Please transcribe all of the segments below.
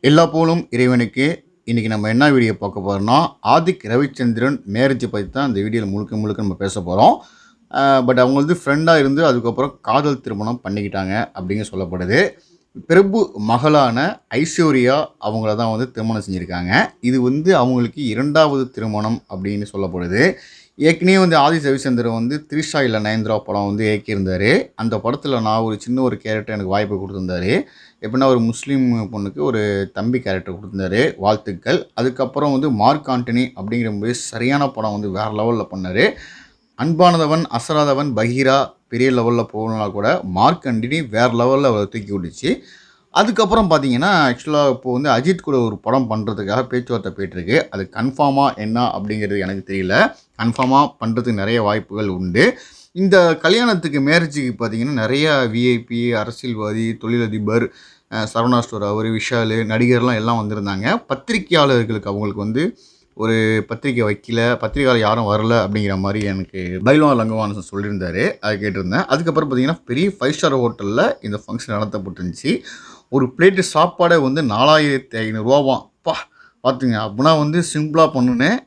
எல்லா போலும் இறைவனுக்கு. இன்றைக்கி நம்ம என்ன வீடியோ பார்க்க போகிறோம்னா, ஆதிக் ரவிச்சந்திரன் மேரேஜ் பற்றி தான் இந்த வீடியோவில் முழுக்க முழுக்க நம்ம பேச போகிறோம். பட் அவங்க வந்து ஃப்ரெண்டாக இருந்து அதுக்கப்புறம் காதல் திருமணம் பண்ணிக்கிட்டாங்க அப்படின்னு சொல்லப்படுது. பிரபு மகளான ஐஸ்வர்யா அவங்கள தான் வந்து திருமணம் செஞ்சுருக்காங்க. இது வந்து அவங்களுக்கு 2வது திருமணம் அப்படின்னு சொல்லப்படுது. ஏற்கனவே வந்து ஆதிக் ரவிச்சந்திரன் வந்து த்ரிஷா இல்லை நயன்தாரா படம் வந்து இயக்கியிருந்தார். அந்த படத்தில் நான் ஒரு சின்ன ஒரு கேரக்டர் எனக்கு வாய்ப்பு கொடுத்துருந்தாரு. எப்படின்னா ஒரு முஸ்லீம் பொண்ணுக்கு ஒரு தம்பி கேரக்டர் கொடுத்துருந்தாரு. வாழ்த்துக்கள். அதுக்கப்புறம் வந்து மார்க் ஆண்டனி அப்படிங்கிற போது சரியான படம் வந்து வேறு லெவலில் பண்ணார். அன்பானதவன், அசராதவன், பகீரா பெரிய லெவலில் போகணுன்னா கூட மார்க் ஆண்டனி வேறு லெவலில் அவரை தூக்கி விட்டுச்சு. அதுக்கப்புறம் பார்த்தீங்கன்னா, ஆக்சுவலாக இப்போது வந்து அஜித் கூட ஒரு படம் பண்ணுறதுக்காக பேச்சுவார்த்தை போயிட்டுருக்கு. அது கன்ஃபார்மாக என்ன அப்படிங்கிறது எனக்கு தெரியல. கன்ஃபார்மாக பண்ணுறதுக்கு நிறைய வாய்ப்புகள் உண்டு. இந்த கல்யாணத்துக்கு மேரேஜுக்கு பார்த்தீங்கன்னா, நிறையா விஐபி, அரசியல்வாதி, தொழிலதிபர், சரவணா ஸ்டோர் அவர், விஷால், நடிகர்லாம் எல்லாம் வந்திருந்தாங்க. பத்திரிகையாளர்களுக்கு அவங்களுக்கு வந்து ஒரு பத்திரிக்கை வைக்கல, பத்திரிக்கையாளர் யாரும் வரல அப்படிங்கிற மாதிரி எனக்கு பைல்வான் லங்கவான் சொல்லியிருந்தார். அதை கேட்டிருந்தேன். அதுக்கப்புறம் பார்த்தீங்கன்னா, பெரிய 5 ஸ்டார் ஹோட்டலில் இந்த ஃபங்க்ஷன் நடத்தப்பட்டுருந்துச்சு. ஒரு பிளேட்டு சாப்பாடே வந்து 4500 அப்பா! பார்த்துங்க. அப்போனா வந்து சிம்பிளாக பண்ணுனேன்.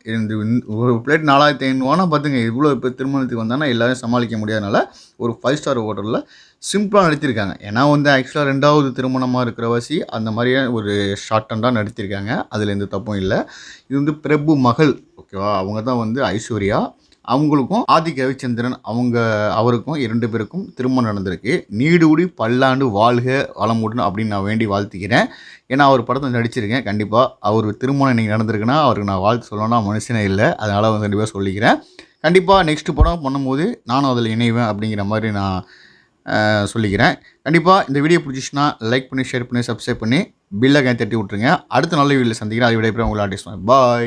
ஒரு பிளேட் 4500 பார்த்துங்க. இவ்வளோ இப்போ திருமணத்துக்கு வந்தாங்கன்னா எல்லோரும் சமாளிக்க முடியாதனால ஒரு 5 ஸ்டார் ஹோட்டலில் சிம்பிளாக நடத்தியிருக்காங்க. ஏன்னா வந்து ஆக்சுவலாக 2வது திருமணமாக இருக்கிறவாசி அந்த மாதிரியே ஒரு ஷார்ட் அண்டாக நடத்தியிருக்காங்க. அதில் எந்த தப்பும் இல்லை. இது வந்து பிரபு மகள், ஓகேவா? அவங்க தான் வந்து ஐஸ்வர்யா. அவங்களுக்கும் ஆதிக் ரவிச்சந்திரன் அவருக்கும் 2 பேருக்கும் திருமணம் நடந்திருக்கு. நீடூடி பல்லாண்டு வாழ்க வளமுடன் அப்படின்னு நான் வேண்டி வாழ்த்துக்கிறேன். ஏன்னா அவர் படத்தில் நடிச்சிருக்கேன். கண்டிப்பாக அவர் திருமணம் இன்றைக்கி நடந்திருக்குன்னா அவருக்கு நான் வாழ்த்து சொல்லணும்னா மனுஷனே இல்லை. அதனால் வந்து கண்டிப்பாக சொல்லிக்கிறேன். கண்டிப்பாக நெக்ஸ்ட்டு படம் பண்ணும்போது நானும் அதில் இணைவேன் அப்படிங்கிற மாதிரி நான் சொல்லிக்கிறேன். கண்டிப்பாக இந்த வீடியோ பிடிச்சிச்சுன்னா லைக் பண்ணி, ஷேர் பண்ணி, சப்ஸ்கிரைப் பண்ணி, பெல் ஐகானை தட்டி விட்ருங்க. அடுத்த நல்ல வீடியோவில் சந்திக்கிறேன். அதை விட உங்களை ஆர்டிஸ்ட். பாய்.